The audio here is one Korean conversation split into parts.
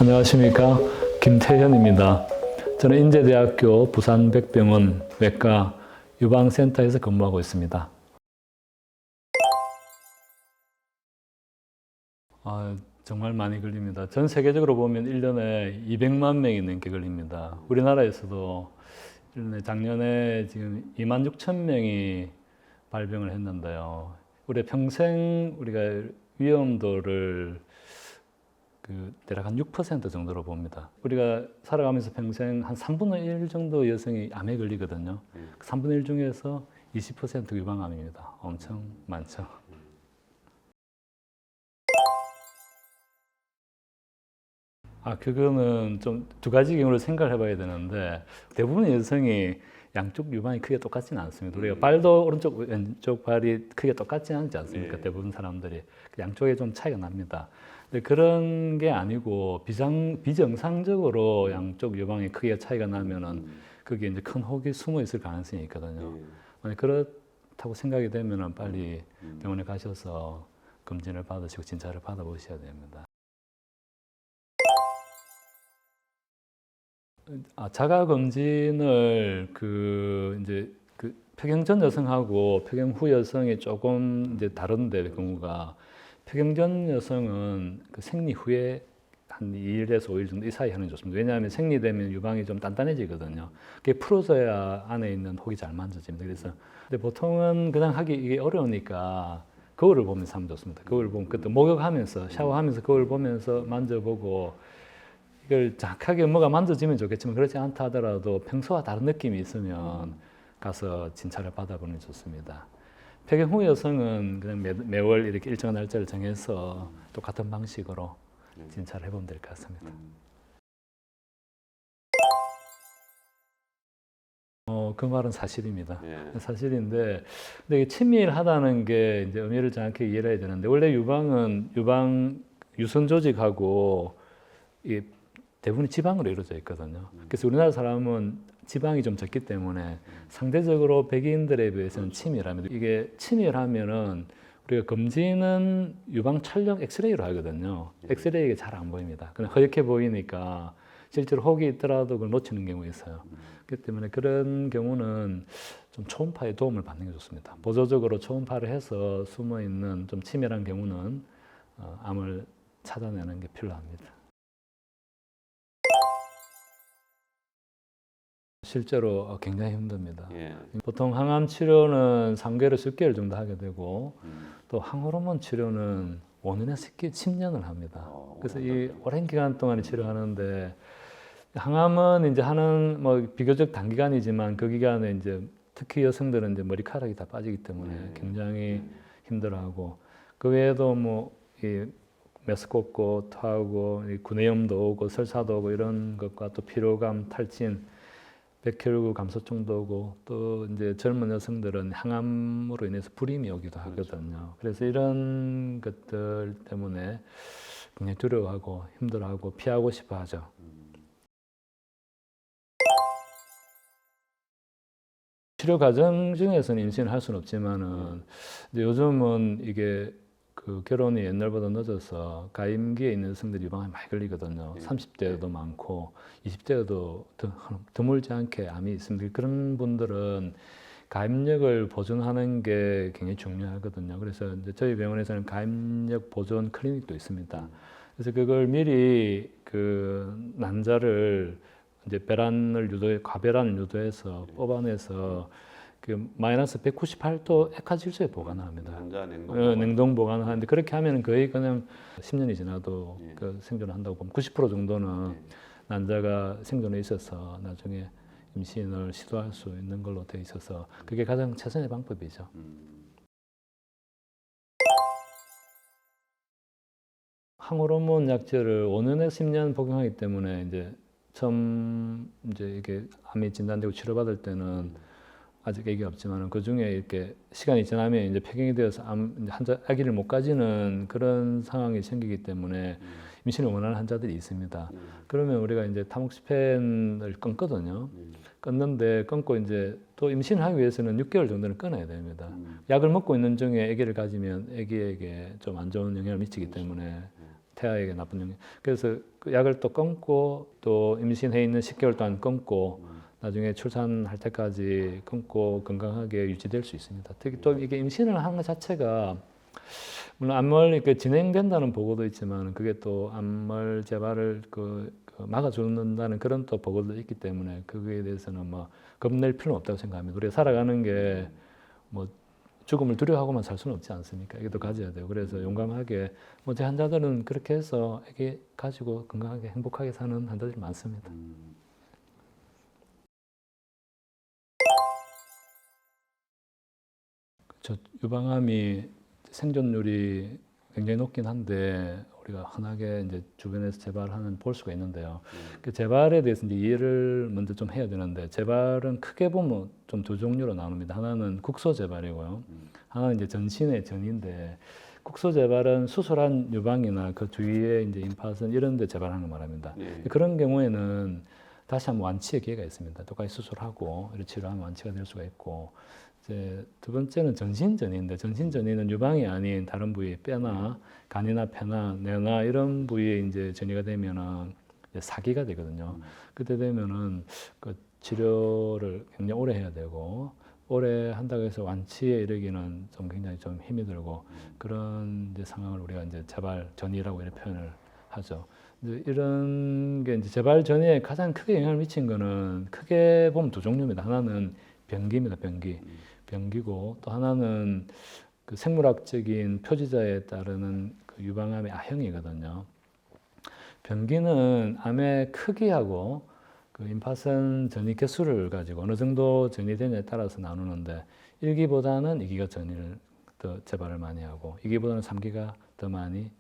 안녕하십니까, 김태현입니다. 저는 인제대학교 부산백병원 외과 유방센터에서 근무하고 있습니다. 정말 많이 걸립니다. 전 세계적으로 보면 1년에 200만 명이 넘게 걸립니다. 우리나라에서도 1년에 작년에 지금 2만 6천 명이 발병을 했는데요. 우리 평생 우리가 위험도를 대략 한 6% 정도로 봅니다. 우리가 살아가면서 평생 한 3분의 1 정도 여성이 암에 걸리거든요. 3분의 1 중에서 20% 유방암입니다. 엄청 많죠. 그거는 좀 두 가지 경우를 생각을 해봐야 되는데, 대부분의 여성이 양쪽 유방이 크게 똑같지는 않습니다. 우리가 발도 오른쪽, 왼쪽 발이 크게 똑같지 않지 않습니까? 대부분 사람들이. 양쪽에 좀 차이가 납니다. 근데 그런 게 아니고, 비정상적으로 양쪽 유방이 크게 차이가 나면은, 그게 이제 큰 혹이 숨어 있을 가능성이 있거든요. 만약 그렇다고 생각이 되면은 빨리 병원에 가셔서 검진을 받으시고 진찰을 받아보셔야 됩니다. 자가 검진을 이제 폐경 전 여성하고 폐경 후 여성이 조금 이제 다른데, 경우가 폐경 전 여성은 생리 후에 한 2일에서 5일 정도 이 사이 하는 게 좋습니다. 왜냐하면 생리되면 유방이 좀 단단해지거든요. 그게 풀어져야 안에 있는 혹이 잘 만져집니다. 그래서 근데 보통은 그냥 하기 이게 어려우니까 거울을 보면서 하면 좋습니다. 거울 보면 그때 목욕하면서 샤워하면서 거울 보면서 만져보고, 이걸 정확하게 뭐가 만져지면 좋겠지만 그렇지 않다 하더라도 평소와 다른 느낌이 있으면 가서 진찰을 받아보는 게 좋습니다. 폐경 후 여성은 그냥 매월 이렇게 일정한 날짜를 정해서 똑같은 방식으로 진찰을 해보면 될 것 같습니다. 그 말은 사실입니다. 사실인데, 근데 이게 친밀하다는 게 이제 의미를 정확히 이해를 해야 되는데, 원래 유방은 유선 조직하고 대부분이 지방으로 이루어져 있거든요. 그래서 우리나라 사람은 지방이 좀 적기 때문에 상대적으로 백인들에 비해서는 치밀합니다. 이게 치밀하면은 우리가 검진은 유방 촬영 엑스레이로 하거든요. 엑스레이가 잘 안 보입니다. 그냥 허옇게 보이니까 실제로 혹이 있더라도 그걸 놓치는 경우가 있어요. 그렇기 때문에 그런 경우는 좀 초음파의 도움을 받는 게 좋습니다. 보조적으로 초음파를 해서 숨어 있는 좀 치밀한 경우는 암을 찾아내는 게 필요합니다. 실제로 굉장히 힘듭니다. 보통 항암 치료는 3개월, 10개월 정도 하게 되고, 또 항호르몬 치료는 5년에서 10년을 합니다. 그래서 이 오랜 기간 동안 치료하는데, 항암은 이제 하는 비교적 단기간이지만 그 기간에 이제 특히 여성들은 이제 머리카락이 다 빠지기 때문에 굉장히 힘들어하고, 그 외에도 이 메스껍고 토하고 구내염도 오고 설사도 오고 이런 것과 또 피로감, 탈진, 백혈구 감소증도 오고, 또 이제 젊은 여성들은 항암으로 인해서 불임이 오기도 하거든요. 그래서 이런 것들 때문에 굉장히 두려워하고 힘들어하고 피하고 싶어 하죠. 치료 과정 중에서는 임신을 할 수는 없지만은, 이제 요즘은 이게 결혼이 옛날보다 늦어서 가임기에 있는 여성들이 유방암에 많이 걸리거든요. 30대도 많고 20대에도 드물지 않게 암이 있습니다. 그런 분들은 가임력을 보존하는 게 굉장히 중요하거든요. 그래서 이제 저희 병원에서는 가임력 보존 클리닉도 있습니다. 그래서 그걸 미리 난자를 이제 과배란을 유도해서 뽑아내서 마이너스 198도 액화질소에 보관합니다. 냉동 보관을 하는데, 그렇게 하면 거의 그냥 10년이 지나도 생존을 한다고 보면 90% 정도는 난자가 생존해 있어서 나중에 임신을 시도할 수 있는 걸로 되어 있어서 그게 가장 최선의 방법이죠. 항호르몬 약제를 5년에서 10년 복용하기 때문에 처음 이게 암이 진단되고 치료받을 때는 아직 애기가 없지만 그 중에 이렇게 시간이 지나면 이제 폐경이 되어서 아기를 못 가지는 그런 상황이 생기기 때문에 임신을 원하는 환자들이 있습니다. 그러면 우리가 이제 타목시펜을 끊거든요. 끊는데 끊고 이제 또 임신을 하기 위해서는 6개월 정도는 끊어야 됩니다. 약을 먹고 있는 중에 아기를 가지면 아기에게 좀 안 좋은 영향을 미치기 때문에 태아에게 나쁜 영향. 그래서 그 약을 또 끊고 또 임신해 있는 10개월 동안 끊고 나중에 출산할 때까지 끊고 건강하게 유지될 수 있습니다. 특히 또 이게 임신을 하는 것 자체가 물론 암을 이렇게 진행된다는 보고도 있지만 그게 또 암을 재발을 막아준다는 그런 또 보고도 있기 때문에 그거에 대해서는 뭐 겁낼 필요는 없다고 생각합니다. 우리가 살아가는 게 뭐 죽음을 두려워하고만 살 수는 없지 않습니까? 이것도 가져야 돼요. 그래서 용감하게 뭐 제 환자들은 그렇게 해서 이게 가지고 건강하게 행복하게 사는 환자들이 많습니다. 저 유방암이 생존율이 굉장히 높긴 한데 우리가 흔하게 이제 주변에서 재발하는 볼 수가 있는데요. 그 재발에 대해서 이제 이해를 먼저 좀 해야 되는데 재발은 크게 보면 좀 두 종류로 나눕니다. 하나는 국소 재발이고요. 하나는 이제 전신의 전인데 국소 재발은 수술한 유방이나 그 주위에 이제 임파선 이런 데 재발하는 걸 말합니다. 그런 경우에는 다시 한번 완치의 기회가 있습니다. 똑같이 수술하고 이렇게 치료하면 완치가 될 수가 있고 이제 두 번째는 전신전이인데 전신전이는 유방이 아닌 다른 부위 뼈나 간이나 폐나 뇌나 이런 부위에 이제 전이가 되면은 이제 사기가 되거든요. 그때 되면은 그 치료를 굉장히 오래 해야 되고 오래 한다고 해서 완치에 이르기는 좀 굉장히 좀 힘이 들고 그런 이제 상황을 우리가 이제 재발 전이라고 이렇게 표현을 하죠. 이제 이런 게 이제 재발 전이에 가장 크게 영향을 미친 거는 크게 보면 두 종류입니다. 하나는 변기입니다. 변기고 또 하나는 그 생물학적인 표지자에 따르는 그 유방암의 아형이거든요. 변기는 암의 크기하고 그 임파선 전이 개수를 가지고 어느 정도 전이 되냐에 따라서 나누는데 1기보다는 2기가 전이를 더 재발을 많이 하고 2기보다는 3기가 더 많이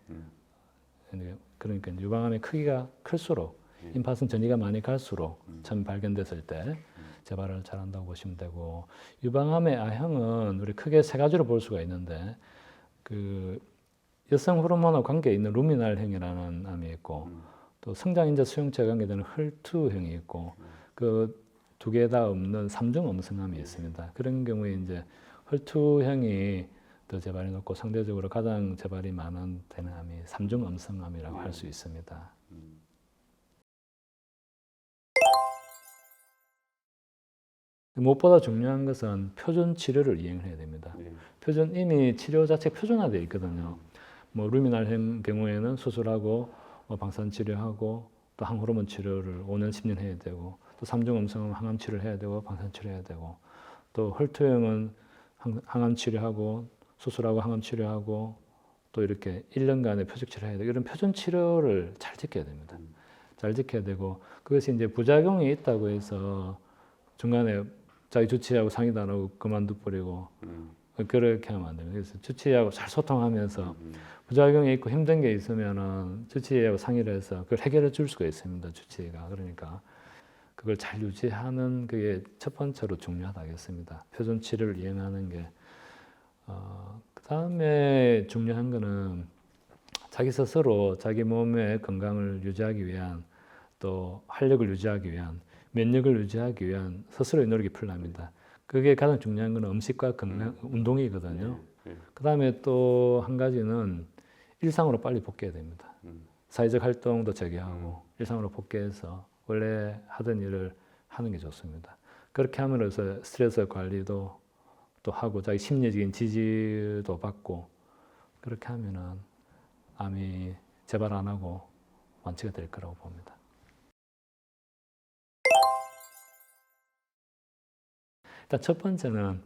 그러니까 유방암의 크기가 클수록 임파선 전이가 많이 갈수록 처음 발견됐을 때 재발을 잘한다고 보시면 되고 유방암의 아형은 우리 크게 세 가지로 볼 수가 있는데 그 여성 호르몬과 관계 있는 루미날형이라는 암이 있고 또 성장인자 수용체에 관계되는 헐투형이 있고 그 두 개 다 없는 삼중 음성암이 있습니다. 그런 경우에 이제 헐투형이 더 재발이 높고 상대적으로 가장 재발이 많은 되는 암이 삼중 음성암이라고 할 수 있습니다. 무엇보다 중요한 것은 표준 치료를 이행해야 됩니다. 표준 이미 치료 자체 표준화되어 있거든요. 뭐 루미날형 경우에는 수술하고 방사선 치료하고 또 항호르몬 치료를 5년 10년 해야 되고 또 삼중음성은 항암 치료를 해야 되고 방사선 치료해야 되고 또 헐투형은 항암 치료하고 수술하고 항암 치료하고 또 이렇게 1년간의 표적 치료해야 되고 이런 표준 치료를 잘 지켜야 됩니다. 잘 지켜야 되고 그것이 이제 부작용이 있다고 해서 중간에 자기 주치의하고 상의도 안 하고 그만둬 버리고 그렇게 하면 안 됩니다. 그래서 주치의하고 잘 소통하면서 부작용이 있고 힘든 게 있으면은 주치의하고 상의를 해서 그걸 해결해 줄 수가 있습니다. 주치의가. 그러니까 그걸 잘 유지하는 그게 첫 번째로 중요하다겠습니다. 표준 치료를 이행하는 게. 그다음에 중요한 거는 자기 스스로 자기 몸의 건강을 유지하기 위한 또 활력을 유지하기 위한 면역을 유지하기 위한 스스로의 노력이 필요합니다. 그게 가장 중요한 건 음식과 건강, 운동이거든요. 그다음에 또 한 가지는 일상으로 빨리 복귀해야 됩니다. 사회적 활동도 재개하고 일상으로 복귀해서 원래 하던 일을 하는 게 좋습니다. 그렇게 함으로써 스트레스 관리도 또 하고 자기 심리적인 지지도 받고 그렇게 하면은 암이 재발 안 하고 완치가 될 거라고 봅니다. 일단 첫 번째는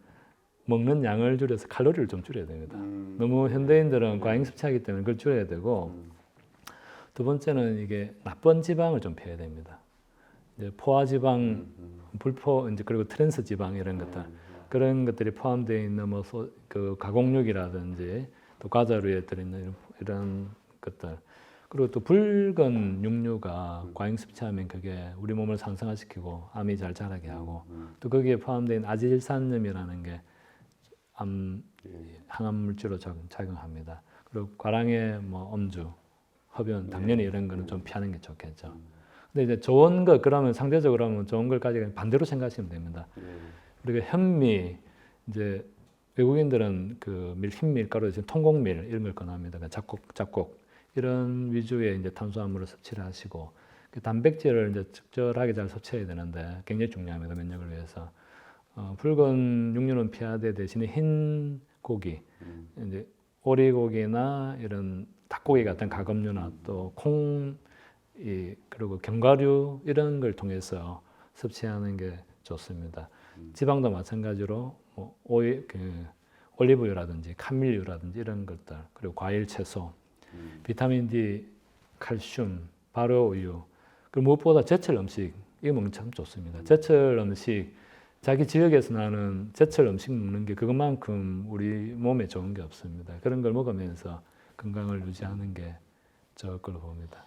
먹는 양을 줄여서 칼로리를 좀 줄여야 됩니다. 너무 현대인들은 과잉 섭취하기 때문에 그걸 줄여야 되고 두 번째는 이게 나쁜 지방을 좀 피해야 됩니다. 이제 포화지방, 불포 이제 그리고 트랜스 지방 이런 것들 그런 것들이 포함되어 있는 그 가공육이라든지 또 과자류에 들어있는 이런 것들 그리고 또 붉은 육류가 과잉 섭취하면 그게 우리 몸을 산성화시키고 암이 잘 자라게 하고 또 거기에 포함된 아질산염이라는 게 항암 물질로 작용합니다. 그리고 과랑의 뭐 음주, 흡연, 당연히 이런 거는 좀 피하는 게 좋겠죠. 근데 이제 좋은 거 그러면 상대적으로 하면 좋은 걸 가지고 반대로 생각하시면 됩니다. 우리가 현미 이제 외국인들은 그 흰밀가루 대신 통곡밀 이런 걸 권합니다. 잡곡 이런 위주의 이제 탄수화물을 섭취를 하시고 그 단백질을 이제 적절하게 잘 섭취해야 되는데 굉장히 중요합니다. 면역을 위해서. 붉은 육류는 피하되 대신에 흰 고기, 이제 오리고기나 이런 닭고기 같은 가금류나 또 콩, 그리고 견과류 이런 걸 통해서 섭취하는 게 좋습니다. 지방도 마찬가지로 뭐 올리브유라든지 감밀유라든지 이런 것들, 그리고 과일, 채소, 비타민 D, 칼슘, 발효우유, 그리고 무엇보다 제철 음식, 이거 먹으면 참 좋습니다. 제철 음식, 자기 지역에서 나는 제철 음식 먹는 게 그것만큼 우리 몸에 좋은 게 없습니다. 그런 걸 먹으면서 건강을 유지하는 게 좋을 걸로 봅니다.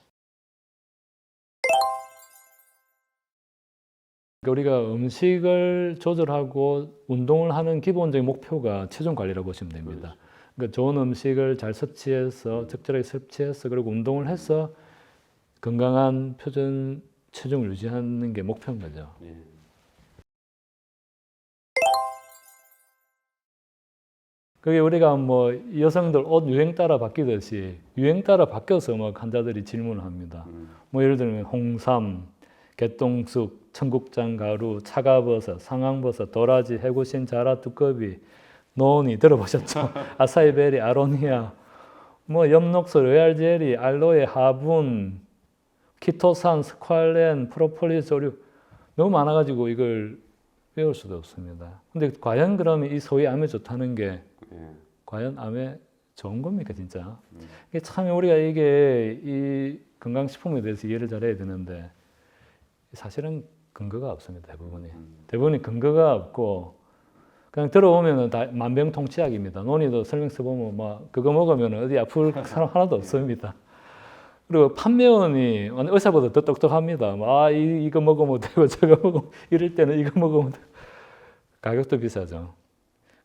우리가 음식을 조절하고 운동을 하는 기본적인 목표가 체중 관리라고 보시면 됩니다. 그러니까 좋은 음식을 잘 섭취해서 적절하게 섭취해서 그리고 운동을 해서 건강한 표준 체중을 유지하는 게 목표인 거죠. 그게 우리가 뭐 여성들 옷 유행 따라 바뀌듯이 유행 따라 바뀌어서 막 환자들이 질문을 합니다. 뭐 예를 들면 홍삼, 개똥쑥, 청국장 가루, 차가버섯, 상황버섯, 도라지, 해구신, 자라, 두꺼비, 노니 들어보셨죠? 아사이베리, 아로니아, 뭐 엽록소, 로얄젤리, 알로에, 하분, 키토산, 스ኳ렌, 프로폴리스 오류 너무 많아가지고 이걸 외울 수도 없습니다. 근데 과연 그러면 이 소위 암에 좋다는 게 과연 암에 좋은 겁니까 진짜? 이게 참 우리가 이 건강식품에 대해서 이해를 잘해야 되는데 사실은 근거가 없습니다. 대부분이 근거가 없고 그냥 들어보면은 다 만병통치약입니다. 논의도 설명서 보면 막 그거 먹으면 어디 아플 사람 하나도 없습니다. 그리고 판매원이 의사보다 더 똑똑합니다. 이거 먹으면 되고 저거 먹으면 이럴 때는 이거 먹으면 되고 가격도 비싸죠.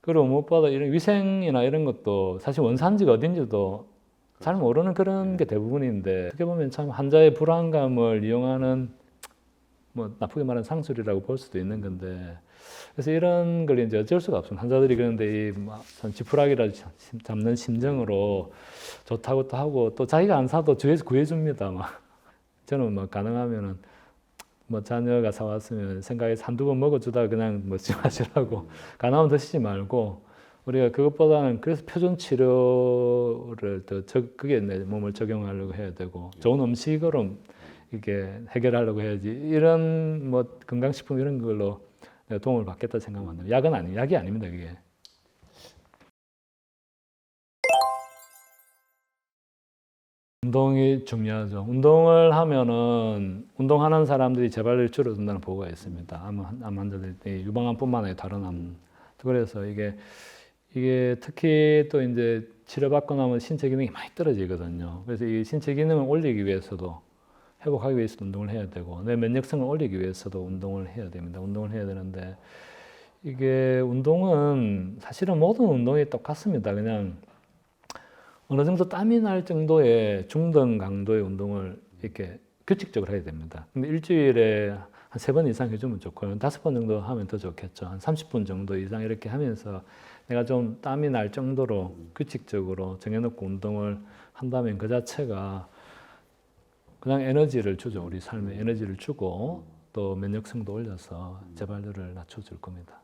그리고 무엇보다 이런 위생이나 이런 것도 사실 원산지가 어딘지도 잘 모르는 그런 게 대부분인데 어떻게 보면 참 환자의 불안감을 이용하는 뭐 나쁘게 말하는 상술이라고 볼 수도 있는 건데 그래서 이런 걸 이제 어쩔 수가 없습니다. 환자들이 그런데 참 지푸라기라도 잡는 심정으로 좋다고 또 하고 또 자기가 안 사도 주위에서 구해줍니다. 저는 가능하면은 자녀가 사왔으면 생각해서 한두 번 먹어주다가 그냥 먹지 마시라고 가능하면 드시지 말고 우리가 그것보다는 그래서 표준 치료를 그게 내 몸을 적용하려고 해야 되고 좋은 음식으로 이게 해결하려고 해야지 이런 건강식품 이런 걸로 내가 도움을 받겠다 생각하면 약이 아닙니다 그게. 운동이 중요하죠. 운동을 하면은 운동하는 사람들이 재발률이 줄어든다는 보고가 있습니다. 암 환자들 유방암뿐만 아니라 다른 암. 그래서 이게 특히 또 이제 치료받고 나면 신체 기능이 많이 떨어지거든요. 그래서 이 신체 기능을 올리기 위해서도 회복하기 위해서도 운동을 해야 되고 내 면역성을 올리기 위해서도 운동을 해야 됩니다. 운동을 해야 되는데 이게 운동은 사실은 모든 운동이 똑같습니다. 그냥 어느 정도 땀이 날 정도의 중등 강도의 운동을 이렇게 규칙적으로 해야 됩니다. 근데 일주일에 한 3번 이상 해주면 좋고요. 5번 정도 하면 더 좋겠죠. 한 30분 정도 이상 이렇게 하면서 내가 좀 땀이 날 정도로 규칙적으로 정해놓고 운동을 한다면 그 자체가 그냥 에너지를 주죠. 우리 삶에 에너지를 주고 또 면역성도 올려서 재발률을 낮춰줄 겁니다.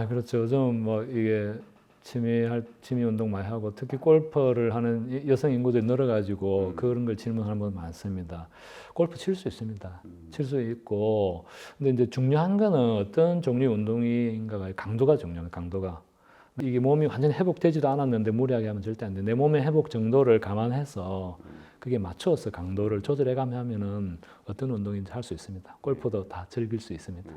그렇죠. 요즘 이게 취미 운동 많이 하고 특히 골프를 하는 여성 인구들이 늘어가지고 그런 걸 질문하는 분 많습니다. 골프 칠 수 있습니다. 칠 수 있고 근데 이제 중요한 거는 어떤 종류의 운동인가가 강도가 중요합니다. 강도가. 이게 몸이 완전히 회복되지도 않았는데 무리하게 하면 절대 안 돼. 내 몸의 회복 정도를 감안해서 그게 맞춰서 강도를 조절해 가면 하면은 어떤 운동인지 할 수 있습니다. 골프도 다 즐길 수 있습니다.